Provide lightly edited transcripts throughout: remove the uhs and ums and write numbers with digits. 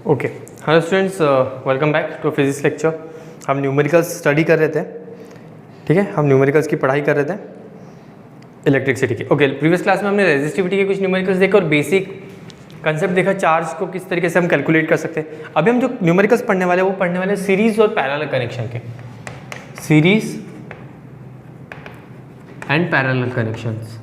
Okay, hello students, welcome back to physics lecture. हम numericals study कर रहे थे, ठीक है। हम न्यूमेरिकल्स की पढ़ाई कर रहे थे इलेक्ट्रिसिटी की। ओके, प्रीवियस क्लास में हमने रेजिस्टिविटी के कुछ न्यूमेरिकल्स देखे और बेसिक कंसेप्ट देखा, चार्ज को किस तरीके से हम कैलकुलेट कर सकते हैं। अभी हम जो न्यूमेरिकल्स पढ़ने वाले हैं वो पढ़ने वाले सीरीज और पैरेलल कनेक्शन के, series and parallel connections.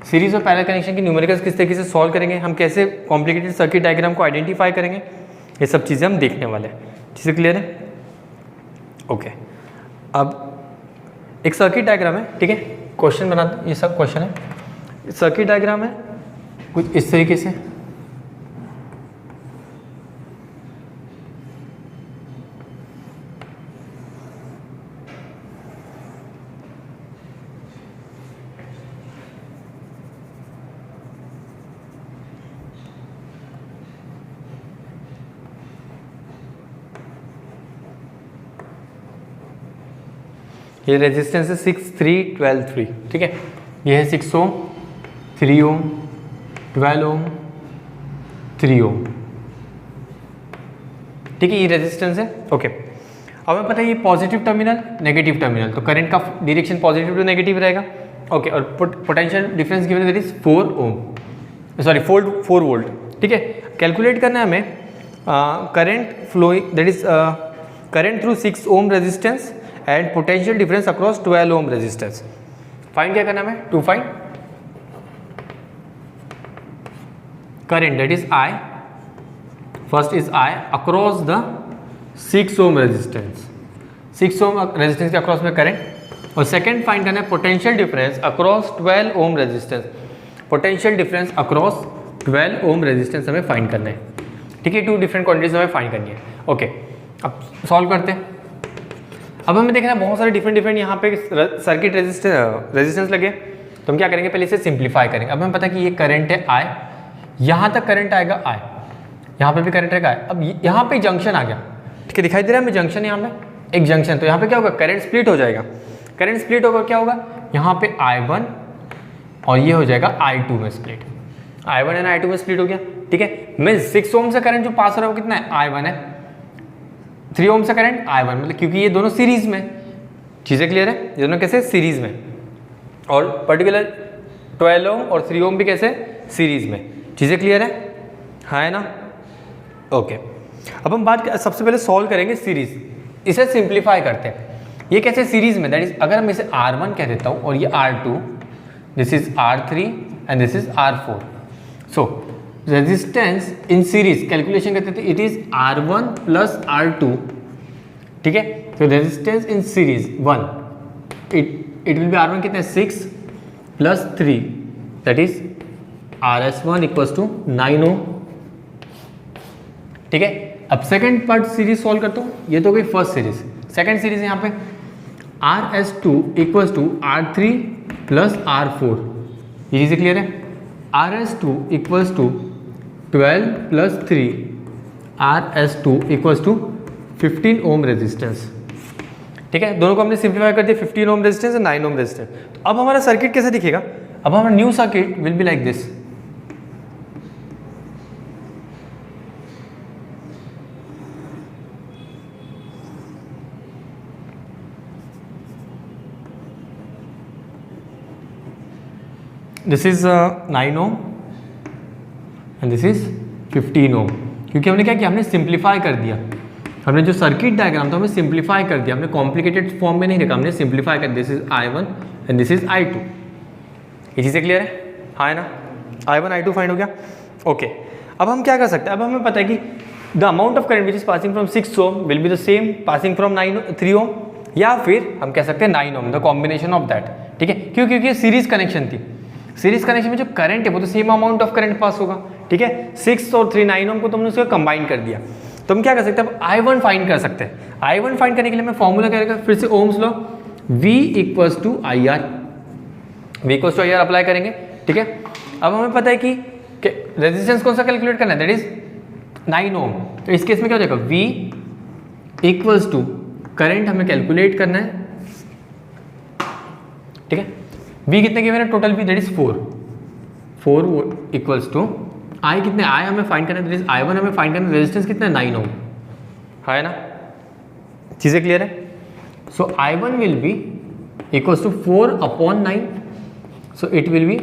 Series और पैरेलल कनेक्शन की न्यूमेरिकल्स किस तरीके से सॉल्व करेंगे, हम कैसे कॉम्प्लिकेटेड सर्किट डायग्राम को आइडेंटिफाई करेंगे, ये सब चीज़ें हम देखने वाले हैं। चीज़ें क्लियर है? ओके, अब एक सर्किट डायग्राम है, ठीक है। क्वेश्चन बनाते हैं, ये सब क्वेश्चन है। सर्किट डायग्राम है कुछ इस तरीके से, ये रेजिस्टेंस है 6, 3, 12, 3, ठीक है। ये है 6 ओम, 3 ओम, 12 ओम, 3 ओम, ठीक है। ये रेजिस्टेंस है। ओके, अब हमें पता है ये पॉजिटिव टर्मिनल, नेगेटिव टर्मिनल, तो करंट का डायरेक्शन पॉजिटिव टू नेगेटिव रहेगा। ओके, और पोटेंशियल डिफरेंस गिवन है that is 4 ohm, sorry 4 volt, ठीक है। कैलकुलेट करना है हमें current flowing, that is current through 6 ohm resistance and potential difference across 12 ohm resistance. Find क्या करना है, to find current that is I, first is I across the 6 ohm resistance, 6 ohm resistance के across में current, और second find करना है potential difference across 12 ohm resistance. Potential difference across 12 ohm resistance हमें find करना है, ठीक है। 2 डिफरेंट क्वांटिटीज हमें फाइंड करनी है। ओके, अब सॉल्व करते हैं। अब हमें देखना है बहुत सारे डिफरेंट यहाँ पे सर्किट रेजिस्टेंस लगे, तो हम क्या करेंगे, पहले इसे सिंप्लीफाई करेंगे। अब हमें पता है कि ये करंट है I, यहाँ तक करंट आएगा I, यहाँ पे भी करंट आएगा I। अब यहाँ पे जंक्शन आ गया, ठीक है, दिखाई दे रहा है हमें जंक्शन, यहाँ पे एक जंक्शन, तो यहाँ पे क्या होगा, करंट स्प्लिट हो जाएगा। करंट स्प्लिट होगा क्या होगा, यहाँ पे I1 और ये हो जाएगा I2 में स्प्लिट, I1 एंड I2 में स्प्लिट हो गया, ठीक है। मैं 6 ओम से करंट जो पास हो रहा है वो कितना है, I1 है। 3 ओम से करंट I1, मतलब क्योंकि ये दोनों सीरीज में, चीज़ें क्लियर है, ये दोनों कैसे सीरीज में, और पर्टिकुलर 12 ओम और 3 ओम भी कैसे सीरीज में, चीज़ें क्लियर है, हाँ है ना। ओके, अब हम बात सबसे पहले सॉल्व करेंगे सीरीज, इसे सिंप्लीफाई करते हैं। ये कैसे सीरीज में, दैट इज अगर मैं इसे R1 कह देता हूँ और ये R2, this is R3 and this is R4, so resistance in series calculation करते थे, it is R1 plus R2, ठीक है। तो resistance in series 1, it will be R1 कितने 6 plus 3, that is RS1 equals to 9 ohm, ठीक है। अब second part series solve करता हूँ, ये तो गई फर्स्ट सीरीज। सेकंड सीरीज यहाँ पे RS2 equals to R3 plus R4, ये चीज़ें क्लियर है। RS2 equals to 12 plus 3, RS2 equals to 15 ohm resistance, ठीक है। दोनों को हमने सिंप्लीफाई कर दिया, 15 ओम रेजिस्टेंस और 9 ओम रेजिस्टेंस। तो अब हमारा सर्किट कैसे दिखेगा, अब हमारा new circuit will be like this. This is 9 ohm and this is 15 ओम, क्योंकि हमने क्या किया, हमने सिंप्लीफाई कर दिया। हमने जो सर्किट डायग्राम था हमें सिंप्लीफाई कर दिया, हमने कॉम्प्लिकेटेड फॉर्म में नहीं रखा, हमने सिंप्लीफाई कर दिया। This is I1 and this is I2, ये चीज़ें क्लियर है, हाँ है ना। I1 I2 फाइंड हो गया। ओके, अब हम क्या कर सकते हैं, अब हमें पता है कि the amount of current which is passing from 6 ohm will be the same passing from 3 ओम, या फिर हम कह सकते हैं 9 ओम, द कॉम्बिनेशन ऑफ दैट, ठीक है। क्यों, क्योंकि सीरीज कनेक्शन थी, सीरीज कनेक्शन में जो करंट है वो तो सेम अमाउंट ऑफ करंट पास होगा, ठीक है। 6 और 3 9 ओम को तुमने उसको कंबाइन कर दिया, तो हम क्या कर सकते हैं, अब I1 फाइंड कर सकते हैं। I1 फाइंड करने के लिए मैं फॉर्मूला क्या रहेगा, फिर से Ohm's law, V equals to IR, V equals to IR apply करेंगे, ठीक है। अब हमें पता है कि रेजिस्टेंस कौन सा कैलकुलेट करना है, दैट इज 9 ओम, तो इस केस में क्या हो जाएगा, V इक्वल्स टू करंट हमें कैलकुलेट करना है, ठीक है। V कितने गिवन है total, V that is 4 equals to I कितने, आई हमें फाइंड करना है, I1 हमें फाइंड करना है, रेजिस्टेंस कितना है 9 ओम, है ना, चीज़ें क्लियर है। So I1 will be equals to 4/9, so it will be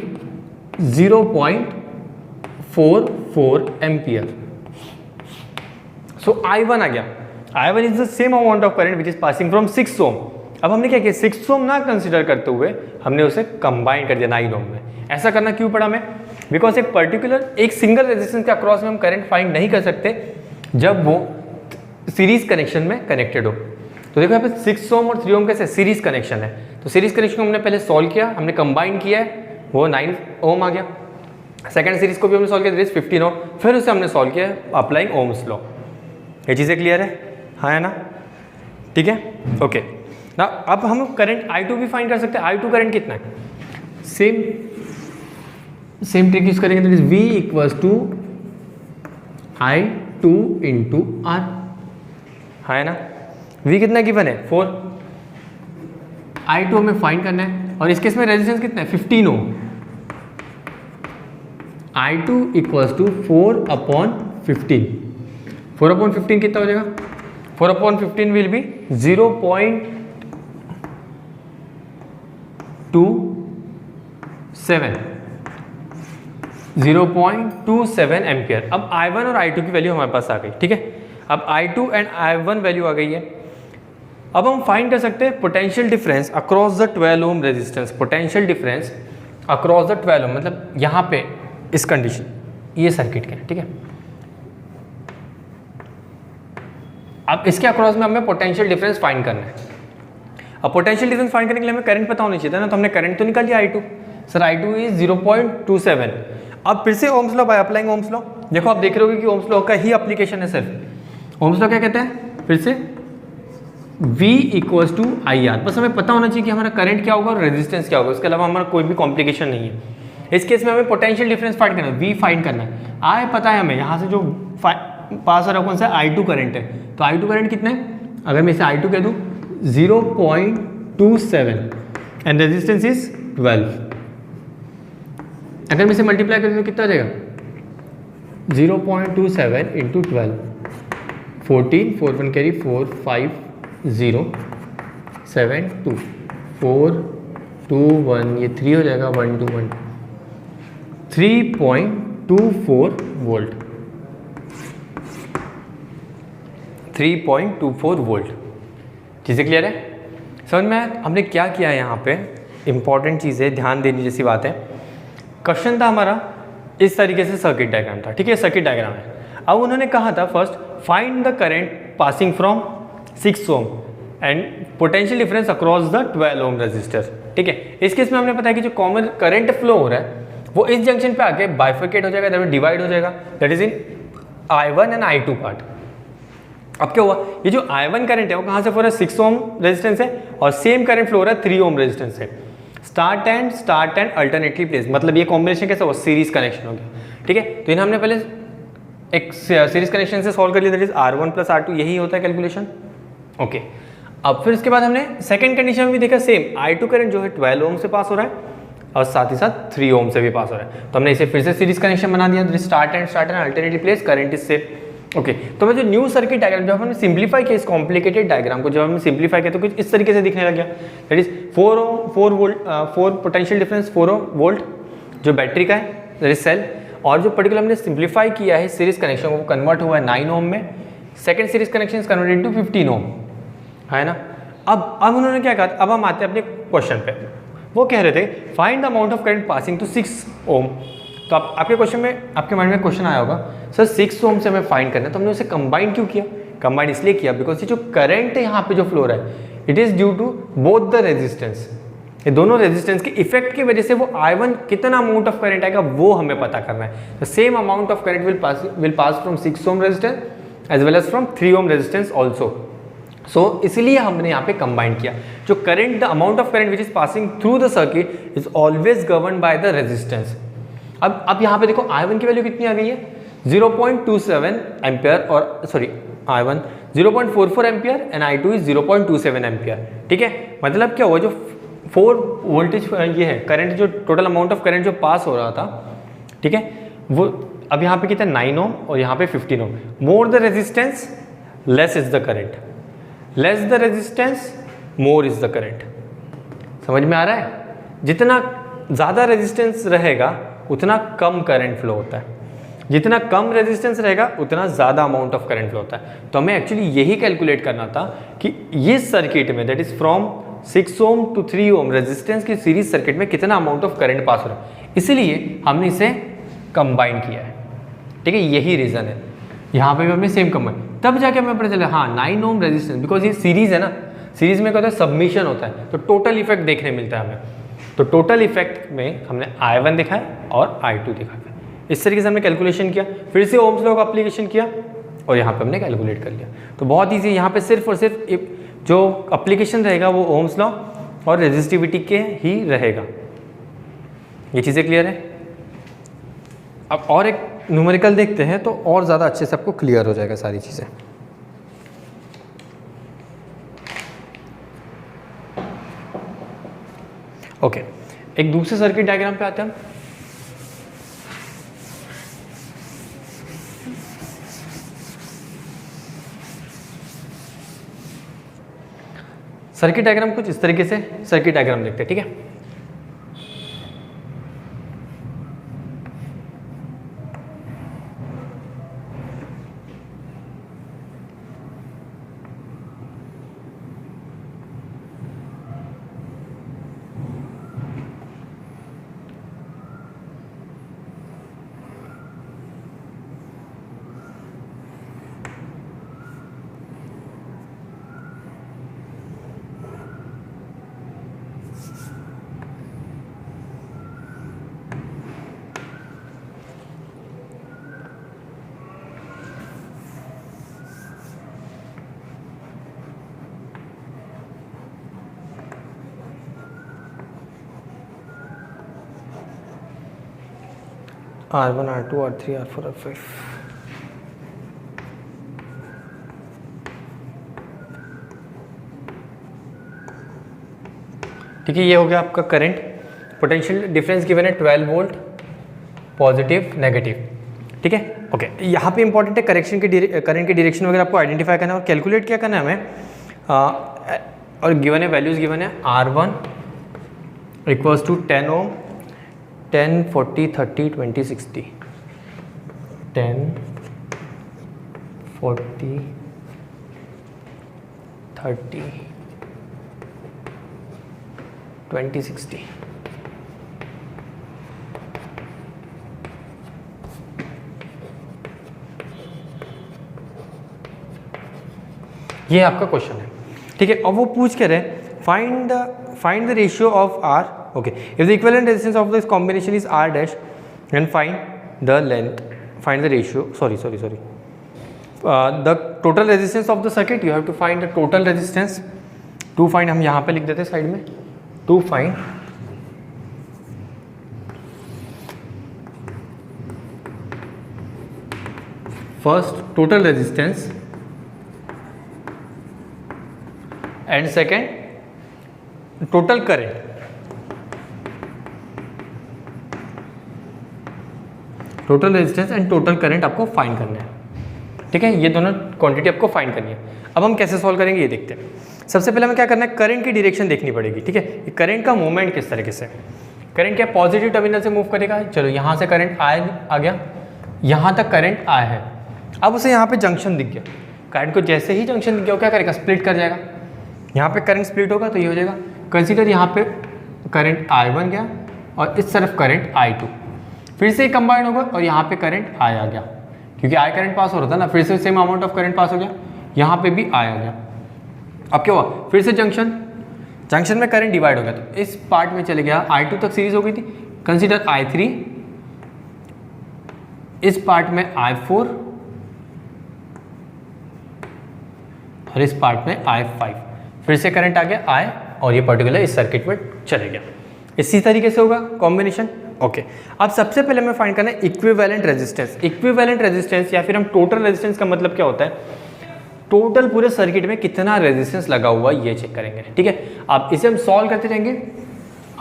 0.44 ampere. So I1 आ गया, I1 is the same amount of current which is passing from 6 ohm. अब हमने क्या किया, 6 ओम ना कंसिडर करते हुए हमने उसे कंबाइन कर दिया 9 ओम में। ऐसा करना क्यों पड़ा हमें, बिकॉज एक पर्टिकुलर एक सिंगल रेजिस्टेंस के अक्रॉस में हम करंट फाइंड नहीं कर सकते जब वो सीरीज कनेक्शन में कनेक्टेड हो। तो देखो यहाँ पे 6 ओम और 3 ओम कैसे सीरीज कनेक्शन है, तो सीरीज कनेक्शन को हमने पहले सॉल्व किया, हमने कंबाइन किया है, वो 9 ओम आ गया। सेकंड सीरीज को भी हमने सॉल्व किया, दैट इज 15 ओम, फिर उसे हमने सॉल्व किया अप्लाइंग ओम्स लॉ। ये चीज़ें क्लियर है, हाँ है ना, ठीक है, ओके ना। अब हम करंट I2 भी फाइंड कर सकते हैं। I2 करंट कितना है, सेम ट्रिक यूज करेंगे, that is V equals to I2 into R, हाँ है ना। V कितना गिवन है 4, I2 हमें फाइंड करना है, और इस केस में रेजिस्टेंस कितना है 15 ओम। I2 इक्वल्स टू 4/15, 4/15 कितना हो जाएगा, 4/15 विल बी 0.27 एम्पियर। अब I1 और I2 की वैल्यू हमारे पास आ गई, ठीक है। अब I2 एंड I1 वैल्यू आ गई है। अब हम फाइंड कर सकते हैं potential difference across the 12 ohm resistance, potential difference across the 12 ओम, मतलब यहाँ पे इस कंडीशन, ये सर्किट का, ठीक है। अब इसके अक्रॉस में हमें पोटेंशियल डिफरेंस फाइंड करना है। अब पोटेंशियल डिफरेंस फाइंड करने के लिए हमें करंट पता होना चाहिए था ना, तो हमने करंट तो निकाल लिया I2, सर I2 इज 0.27। अब फिर से Ohm's law by applying Ohm's law, देखो आप देख रहे हो कि ओम्स लॉ का ही एप्लीकेशन है सिर्फ। ओम्स लॉ क्या कहते हैं, फिर से V इक्वल्स टू IR, बस हमें पता होना चाहिए कि हमारा करंट क्या होगा और रेजिस्टेंस क्या होगा, उसके अलावा हमारा कोई भी कॉम्प्लिकेशन नहीं है। इस केस में हमें पोटेंशियल डिफरेंस फाइंड करना है, V फाइंड करना है। I पता है हमें, यहाँ से जो पास आ रहा कौन सा I2 करंट है, तो I2 करंट कितना है, अगर मैं इसे I2 कह दूँ 0.27 एंड रेजिस्टेंस इज 12, अगर मैं इसे मल्टीप्लाई कर दूँ तो कितना आ जाएगा 0.27 इंटू 12, 14, 4 1 कैरी 4 5 0 7 2 4 2 1, ये 3 हो जाएगा 1 2 1, 3.24 वोल्ट, 3.24 वोल्ट। चीज़ें क्लियर है, समझ में? हमने क्या किया है यहाँ पे, इंपॉर्टेंट चीज़ है, ध्यान देने जैसी बात है। क्वेश्चन था हमारा इस तरीके से, सर्किट डायग्राम था, ठीक है, सर्किट डायग्राम है। अब उन्होंने कहा था first find the current passing from 6 ohm and potential difference across the 12 ohm resistor, ठीक है। इस केस में हमने पता है कि जो कॉमन करंट फ्लो हो रहा है वो इस जंक्शन पे आके बाइफरकेट हो जाएगा, दैट डिवाइड हो जाएगा, that is in I1 and I2 part. अब क्या हुआ, ये जो I1 करंट है वो कहाँ से फ्लो रहा है, 6 ओम रेजिस्टेंस है, और सेम करंट फ्लो हो रहा है 3 ओम रेजिस्टेंस से। स्टार्ट एंड अल्टरनेटली प्लेस, मतलब ये कॉम्बिनेशन कैसा हुआ, सीरीज कनेक्शन हो गया, ठीक है। तो इन्हें हमने पहले एक सीरीज कनेक्शन से सॉल्व कर लिया, that is R1 plus R2, यही होता है कैलकुलेशन, ओके। अब फिर इसके बाद हमने सेकंड कंडीशन में भी देखा, सेम I2 करंट जो है 12 ओम से पास हो रहा है और साथ ही साथ 3 ओम से भी पास हो रहा है, तो हमने इसे फिर से सीरीज कनेक्शन बना दिया, start and alternately place, current is same, okay. तो मैं जो न्यू सर्किट डायग्राम जब हमने सिंप्लीफाई किया इस कॉम्प्लिकेटेड डायग्राम को, जब हमने सिंप्लीफाई किया तो कुछ इस तरीके से दिखने लग गया, that is 4 potential difference 4 volt जो बैटरी का है, दैट इज सेल, और जो पर्टिकुलर हमने सिंप्लीफाई किया है सीरीज कनेक्शन वो कन्वर्ट हुआ है 9 ओम में, second series connection is converted into 15 ओम, है ना। अब उन्होंने क्या कहा, अब हम आते हैं अपने क्वेश्चन पे। वो कह रहे थे find the amount of current passing to 6 ohm. तो आपके क्वेश्चन में, आपके माइंड में क्वेश्चन आया होगा, सर 6 ओम से हमें फाइंड करना है, तो हमने उसे कंबाइन क्यों किया? कंबाइन इसलिए किया बिकॉज ये जो करंट है यहाँ पे जो फ्लो रहा है, it is due to both the resistance, ये दोनों रेजिस्टेंस के इफेक्ट की वजह से वो I1 कितना अमाउंट ऑफ करंट आएगा वो हमें पता करना है। तो same amount of current will pass from 6 ohm resistance as well as from 3 ohm resistance also. So इसलिए हमने यहाँ पे कंबाइन किया, जो current, the amount of current which is passing through the circuit is always govern by the resistance. अब यहाँ पे देखो I1 की वैल्यू कितनी आ गई है 0.27 एम्पियर, और sorry I1 0.44 ampere and I2 is 0.27 ampere, ठीक है। मतलब क्या हुआ, जो 4 वोल्टेज ये है करंट, जो टोटल अमाउंट ऑफ करंट जो पास हो रहा था, ठीक है, वो अब यहाँ पे कितना 9 ओम और यहाँ पे 15 ohm. More the resistance less is the current, less the resistance more is the current. समझ में आ रहा है? जितना ज़्यादा रेजिस्टेंस रहेगा उतना कम करंट फ्लो होता है, जितना कम रेजिस्टेंस रहेगा उतना ज़्यादा अमाउंट ऑफ करंट फ्लो होता है। तो हमें एक्चुअली यही कैलकुलेट करना था कि ये सर्किट में that is from 6 ohm to 3 ohm resistance की सीरीज सर्किट में कितना अमाउंट ऑफ करंट पास हो रहा है, इसलिए हमने इसे कंबाइन किया है। ठीक है, यही रीज़न है। यहाँ पे भी हमने सेम कंबाइन, तब जाके हमें पता चला हाँ 9 ओम रेजिस्टेंस, बिकॉज ये सीरीज है ना, सीरीज में क्या होता है सबमिशन होता है, तो टोटल इफेक्ट देखने मिलता है हमें। तो टोटल इफेक्ट में हमने I1 दिखा है और I2 दिखा है। इस तरीके से हमने कैलकुलेशन किया, फिर से ओम्स लॉ का एप्लीकेशन किया और यहाँ पे हमने कैलकुलेट कर लिया। तो बहुत ईजी, यहाँ पे सिर्फ और सिर्फ जो एप्लीकेशन रहेगा वो ओम्स लॉ और रेजिस्टिविटी के ही रहेगा। ये चीज़ें क्लियर है? अब और एक न्यूमेरिकल देखते हैं तो और ज़्यादा अच्छे से आपको क्लियर हो जाएगा सारी चीज़ें। ओके, एक दूसरे सर्किट डायग्राम पे आते हैं हम। सर्किट डायग्राम कुछ इस तरीके से सर्किट डायग्राम देखते हैं। ठीक है, R1, R2, R3, R4, R5। ठीक है, ये हो गया आपका करंट। पोटेंशियल डिफरेंस गिवन है 12 वोल्ट, पॉजिटिव नेगेटिव। ठीक है, ओके। यहाँ पे इंपॉर्टेंट है करेक्शन के करंट की डायरेक्शन वगैरह आपको आइडेंटिफाई करना है और कैलकुलेट क्या करना है हमें। और गिवन है वैल्यूज गिवन है R1 इक्वल्स टू 10 ओम, 10, 40, 30, 20, 60, 10, 40, 30, 20, 60। ये आपका क्वेश्चन है। ठीक है, अब वो पूछ के रहे find the ratio of R। Okay, if the equivalent resistance of this combination is R dash, then find the length, find the ratio, the total resistance of the circuit. You have to find the total resistance. To find हम यहाँ पे लिख देते हैं side में, to find first total resistance and second total current. Total resistance and total current आपको find करना है। ठीक है, ये दोनों क्वांटिटी आपको फाइंड करनी है। अब हम कैसे सॉल्व करेंगे ये देखते हैं। सबसे पहले हमें क्या करना है, करंट की डायरेक्शन देखनी पड़ेगी। ठीक है, करंट का मूवमेंट किस तरीके से, करंट क्या पॉजिटिव टर्मिनल से मूव करेगा। चलो यहाँ से करंट आ गया, यहाँ तक करंट आया है। अब उसे यहाँ पे जंक्शन दिख गया, करंट को जैसे ही जंक्शन दिख गया वो क्या करेगा, स्प्लिट कर जाएगा। यहाँ पे करंट स्प्लिट होगा तो ये हो जाएगा, कंसीडर यहाँ पे करंट I1 गया और इस तरफ करंट I2, फिर से कंबाइन होगा और यहाँ पे करंट I आ गया, क्योंकि I करंट पास हो रहा था ना, फिर से same amount of current pass हो गया, यहाँ पे भी I आ गया। अब क्या हुआ, फिर से जंक्शन में करंट डिवाइड हो गया, तो इस पार्ट में चले गया, I2 तक सीरीज हो गई थी, कंसीडर I3, इस पार्ट में I4 और इस पार्ट में I5, फिर से करंट आ गया I और ये पर्टिकुलर इस सर्किट में चले गया। इसी तरीके से होगा कॉम्बिनेशन। ओके, अब सबसे पहले हमें फाइंड करना है इक्विवेलेंट रेजिस्टेंस। इक्विवेलेंट रेजिस्टेंस या फिर हम टोटल रेजिस्टेंस का मतलब क्या होता है, टोटल पूरे सर्किट में कितना रेजिस्टेंस लगा हुआ ये चेक करेंगे। ठीक है, अब इसे हम सॉल्व करते रहेंगे,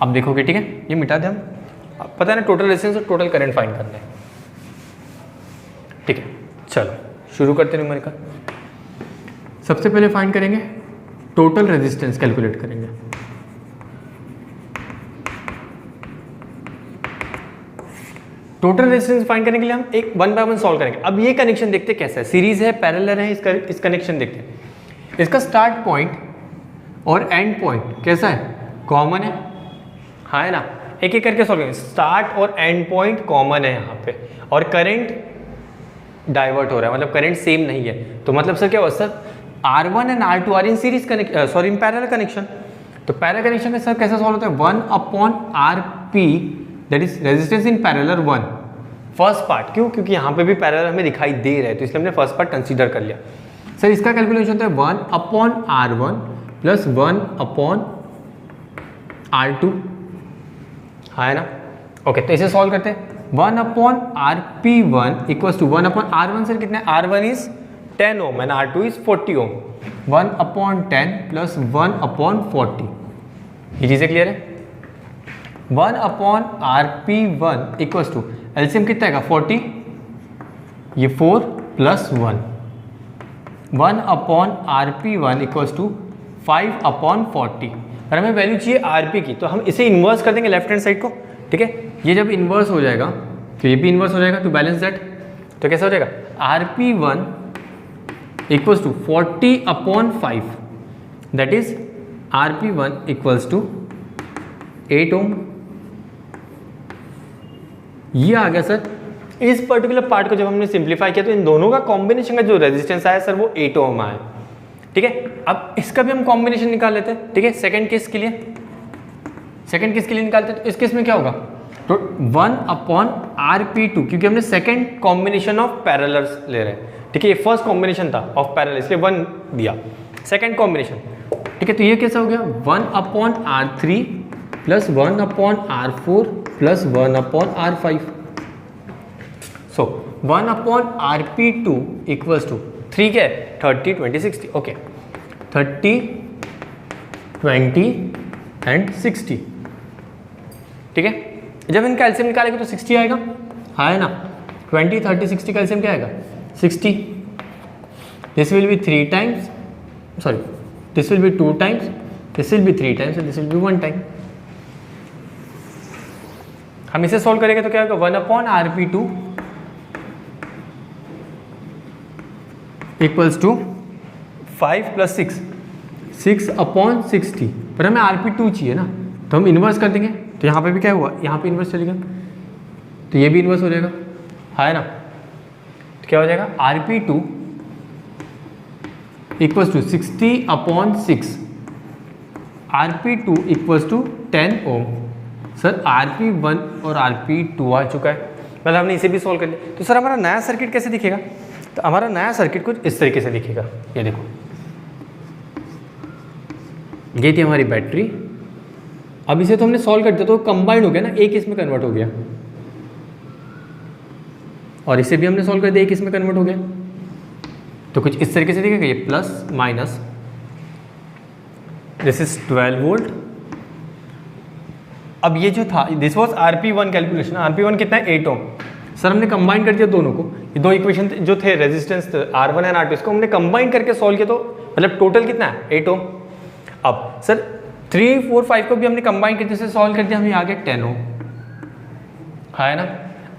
आप देखोगे। ठीक है, ये मिटा दें हम, पता है ना टोटल रेजिस्टेंस और टोटल करंट फाइंड करना है। ठीक है, चलो शुरू करते हैं न्यूमेरिकल। सबसे पहले फाइंड करेंगे टोटल रेजिस्टेंस, कैलकुलेट करेंगे। टोटल रेजिस्टेंस फाइंड करने के लिए हम एक वन बाय वन सॉल्व करेंगे। अब ये कनेक्शन देखते कैसा है, सीरीज है, पैरेलल है, इस कनेक्शन देखते हैं। इसका स्टार्ट पॉइंट और एंड पॉइंट कैसा है, कॉमन है, हाँ है ना। एक एक करके सॉल्व करेंगे। स्टार्ट और एंड पॉइंट कॉमन है यहाँ पे, और करंट डाइवर्ट हो रहा है, मतलब करंट सेम नहीं है। तो मतलब सर क्या हुआ sir, R1 and R2 are in series connection, sorry in parallel connection. तो पैरेलल कनेक्शन में सर कैसे सॉल्व होता है, 1/RP that is resistance in parallel 1 first part. क्यों, क्योंकि यहाँ पे भी पैरेलल हमें दिखाई दे रहा है, तो इसलिए हमने फर्स्ट पार्ट कंसीडर कर लिया। सर इसका कैलकुलेशन होता है 1/R1 प्लस 1/R2, हाँ है ना। ओके, तो इसे सॉल्व करते हैं। 1/RP1 equals to 1/R1 sir कितना है, R1 is 10 ohm and R2 is 40 ohm. 1/10 plus 1/40, ये चीज़ें क्लियर है। 1/RP1 इक्वल्स टू एलसीएम कितना आएगा 40, ये 4 प्लस 1। 1/RP1 equals to 5/40। और हमें वैल्यू चाहिए RP की, तो हम इसे इन्वर्स कर देंगे लेफ्ट हैंड साइड को, ठीक है। ये जब इन्वर्स हो जाएगा तो ये भी इन्वर्स हो जाएगा टू बैलेंस दैट। तो कैसा हो जाएगा, RP1 equals to 40/5 that is RP1 equals to 8 ohm. ये आ गया सर। इस पर्टिकुलर पार्ट को जब हमने सिंप्लीफाई किया तो इन दोनों का कॉम्बिनेशन का जो रेजिस्टेंस आया सर वो 8 ओम आया, ठीक है। अब इसका भी हम कॉम्बिनेशन निकाल लेते हैं, ठीक है। सेकंड केस के लिए निकालते हैं। तो इस केस में क्या होगा, तो 1/RP2, क्योंकि हमने सेकंड कॉम्बिनेशन ऑफ पैरेलल्स ले रहे हैं, ठीक है। ये फर्स्ट कॉम्बिनेशन था ऑफ पैरेलल, इसलिए 1 दिया, सेकंड कॉम्बिनेशन, ठीक है। तो ये कैसा हो गया, 1/R3 plus 1/R4 plus 1/R5। So 1/RP2 equals to 3 क्या है, 30 20 60, ओके। 30 20 एंड 60, ठीक है। जब इनका एलसीएम निकालेंगे तो 60 आएगा, हाँ है ना। 20 30 60 का एलसीएम क्या आएगा, 60। This will be 3 times, sorry this will be 2 times, this will be 3 times and this will be 1 time. हम इसे सॉल्व करेंगे तो क्या होगा, 1/RP2 इक्वल्स टू 5 प्लस 6 6/60। पर हमें RP2 चाहिए ना, तो हम इन्वर्स कर देंगे। तो यहाँ पे भी क्या हुआ, यहाँ पे इन्वर्स चलेगा, तो ये भी इन्वर्स हो जाएगा, है ना। तो क्या हो जाएगा, RP2 equals to 60/6, RP2 equals to 10 ohm. Sir RP1 और RP2 आ चुका है, मतलब हमने इसे भी सॉल्व कर लिया। तो सर हमारा नया सर्किट कैसे दिखेगा, तो हमारा नया सर्किट कुछ इस तरीके से दिखेगा। ये देखो, ये थी हमारी बैटरी। अब इसे तो हमने सॉल्व कर दिया, तो कंबाइंड हो गया ना, एक इसमें कन्वर्ट हो गया, और इसे भी हमने सॉल्व कर दिया, एक इसमें कन्वर्ट हो गया। तो कुछ इस तरीके से दिखेगा, ये plus minus, this is 12 volt. अब ये जो था, this was RP1 calculation, RP1 कितना है 8 ओम। सर हमने कंबाइन कर दिया दोनों को, ये दो इक्वेशन जो थे रेजिस्टेंस R1 एंड R2, इसको हमने कंबाइन करके सॉल्व किया, तो मतलब टोटल कितना है 8 ओम। अब सर 3 4 5 को भी हमने कंबाइन करके से सॉल्व कर दिया, हमें आ गया 10 ओम, है ना।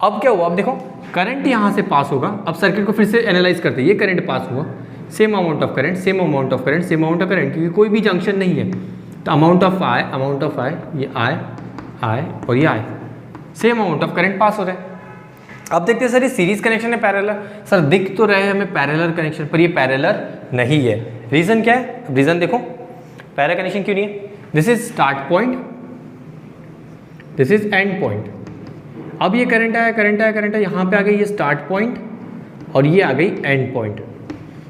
अब क्या हुआ, अब देखो करंट यहाँ से पास होगा। अब सर्किट को फिर से एनालाइज करते हैं, ये करंट पास हुआ, same amount of current, same amount of current, same amount of current, क्योंकि कोई भी जंक्शन नहीं है। तो अमाउंट ऑफ I, ये I और ये I, same amount of current pass हो रहा है। अब देखते हैं सर ये सीरीज कनेक्शन है पैरेलल, सर दिख तो रहे हमें पैरेलल कनेक्शन, पर ये पैरेलल नहीं है। रीजन क्या है, रीजन देखो, पैरेलल कनेक्शन क्यों नहीं है। This is start point, this is and point. अब ये करंट आया, यहाँ पे आ गई ये स्टार्ट पॉइंट, और ये आ गई एंड पॉइंट।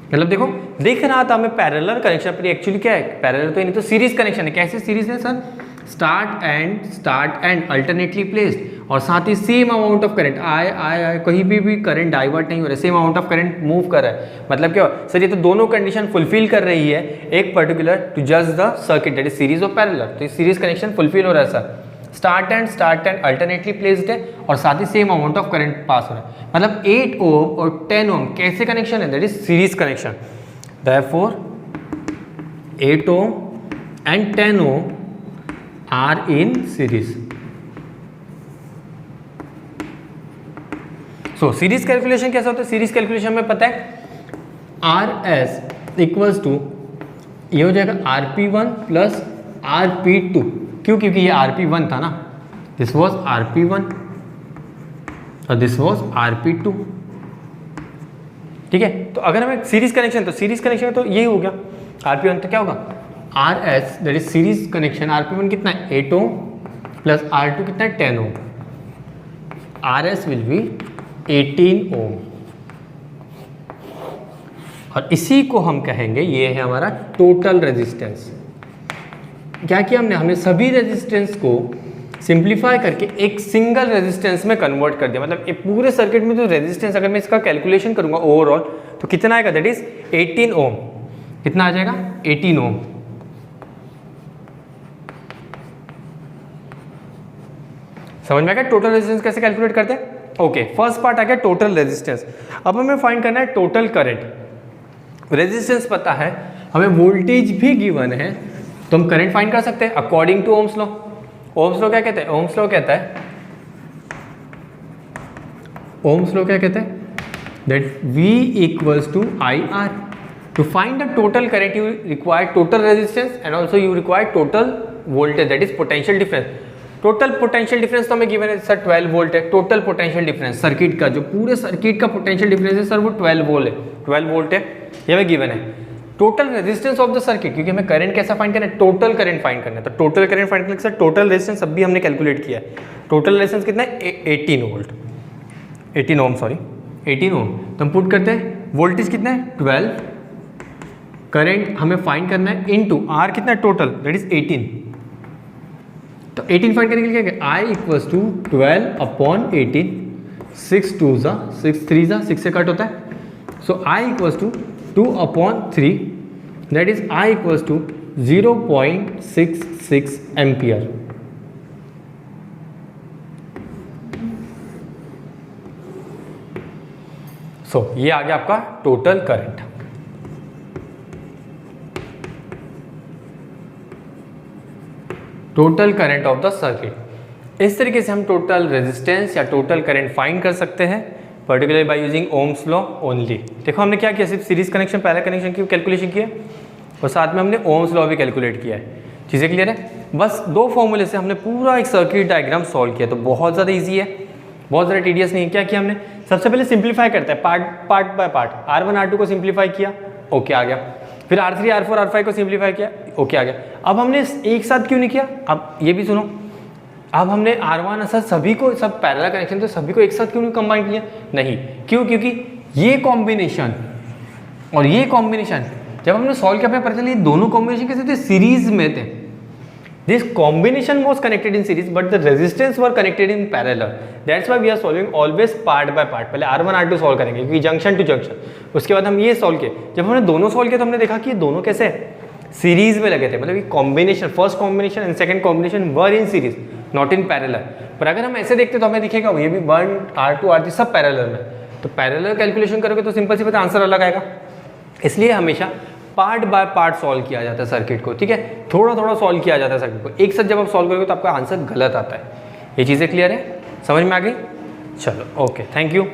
मतलब देखो, दिख रहा था हमें पैरेलल कनेक्शन, पर एक्चुअली क्या है, पैरेलल तो नहीं, तो सीरीज कनेक्शन है। कैसे सीरीज है sir, start and alternately placed, और साथ ही सेम अमाउंट ऑफ करंट आए कहीं भी करंट डाइवर्ट नहीं हो रहा है, same amount of current move कर रहा है। मतलब क्या सर, ये तो दोनों कंडीशन फुलफिल कर रही है, एक particular to just the circuit that is series of parallel. तो सीरीज कनेक्शन फुलफिल हो रहा है sir. Start and alternately placed है और साथ ही same amount of current pass हो रहा है। मतलब 8 ओम और 10 ओम कैसे कनेक्शन है, that is series connection. Therefore 8 ohm and 10 ohm are in series. So series calculation कैसा होता है, सीरीज कैलकुलेशन में पता है आर एस इक्वल्स टू ये हो जाएगा RP1 प्लस RP2। क्यों, क्योंकि ये RP1 था ना, दिस वॉज RP1 और दिस वॉज RP2। ठीक है, तो अगर हमें सीरीज कनेक्शन, तो सीरीज कनेक्शन तो यही हो गया RP1, तो क्या होगा RS that is series connection. RP1 कितना है 8 ओम प्लस R2 कितना है 10 ओम, RS विल बी 18 ओम। और इसी को हम कहेंगे ये है हमारा टोटल रेजिस्टेंस। क्या किया हमने सभी रेजिस्टेंस को सिंप्लीफाई करके एक सिंगल रेजिस्टेंस में कन्वर्ट कर दिया। मतलब ये पूरे सर्किट में जो रेजिस्टेंस, अगर मैं इसका कैलकुलेशन करूंगा ओवरऑल तो कितना आएगा, दैट इज 18 ओम। कितना आ जाएगा 18 ओम। समझ में आ गया टोटल रेजिस्टेंस कैसे कैलकुलेट करते हैं। ओके, फर्स्ट पार्ट आ गया टोटल रेजिस्टेंस। अब हमें फाइंड करना है टोटल करंट। रेजिस्टेंस पता है, हमें वोल्टेज भी गिवन है, तो हम करंट फाइंड कर सकते हैं according to Ohm's law. Ohm's law क्या कहते हैं, ओम्स लॉ कहता है, ओम्स लॉ क्या कहते हैं, that V equals to IR। To find the total current you require total resistance and also you require total voltage, that is potential difference. Total potential difference तो हमें given है sir 12 volt है। Total potential difference circuit का, जो पूरे circuit का potential difference है sir वो 12 वोल्ट है, ये हमें गिवन है। Total resistance of the circuit, क्योंकि हमें करंट कैसा फाइंड करना है, टोटल करंट फाइंड करना है, तो टोटल करंट फाइंड करने के साथ टोटल रेजिस्टेंस अब भी हमने कैलकुलेट किया है। टोटल रेजिस्टेंस कितना है 18 वोल्ट, 18 ओम सॉरी 18 ओम। तो हम पुट करते हैं वोल्टेज कितना है 12, करंट हमें फाइंड करना है इनटू आर कितना है टोटल, दैट इज 18। तो 18 फाइंड करने के लिए क्या, I इक्वल्स टू 12 अपॉन 18, 6 2 ज़ा 6 3 ज़ा 6 से कट होता है, so I equals to 2 upon 3, that is I equals to 0.66 ampere. So ये आ गया आपका total current. Total current of the circuit. इस तरीके से हम टोटल रेजिस्टेंस या टोटल करंट फाइंड कर सकते हैं, particularly by using Ohm's law only. देखो हमने क्या किया, सिर्फ सीरीज कनेक्शन पहला कनेक्शन की कैलकुलेशन किया और साथ में हमने ओम्स लॉ भी कैलकुलेट किया है। चीज़ें क्लियर है, बस 2 फॉर्मूले से हमने पूरा एक सर्किट डायग्राम सॉल्व किया, तो बहुत ज़्यादा ईजी है, बहुत ज़्यादा टीडियस नहीं है। क्या किया हमने, सबसे पहले सिंप्लीफाई करते हैं part by part. R1 R2 को सिंप्लीफाई किया, ओके आ गया, फिर R3 R4 R5 को सिंप्लीफाई किया, ओके आ गया। अब हमने एक साथ क्यों नहीं किया, अब ये भी सुनो, अब हमने R1 सर सभी को, सब पैरेलल कनेक्शन तो सभी को एक साथ क्यों नहीं कंबाइन किया, नहीं क्यों, क्योंकि ये कॉम्बिनेशन और ये कॉम्बिनेशन जब हमने सॉल्व किया पता चला ये दोनों कॉम्बिनेशन कैसे थे, सीरीज में थे। This combination was connected in series but the resistance were connected in parallel, that's why we are solving always part by part. पहले R1 R2 सॉल्व करेंगे क्योंकि जंक्शन टू जंक्शन, उसके बाद हम ये सॉल्व किए। जब हमने दोनों सॉल्व किया तो हमने देखा कि ये दोनों कैसे सीरीज में लगे थे, मतलब ये combination, first combination and second combination were in series not in parallel. पर अगर हम ऐसे देखते तो हमें दिखेगा ये भी 1 R2 R3 सब पैरेलल में, तो पैरेलल कैलकुलेशन करोगे तो सिंपल सी बात आंसर अलग आएगा। इसलिए हमेशा पार्ट बाय पार्ट सॉल्व किया जाता है सर्किट को, ठीक है, थोड़ा थोड़ा सॉल्व किया जाता है सर्किट को। एक साथ जब आप सॉल्व करोगे तो आपका आंसर गलत आता है। ये चीज़ें क्लियर है, समझ में आ गई, चलो ओके, थैंक यू।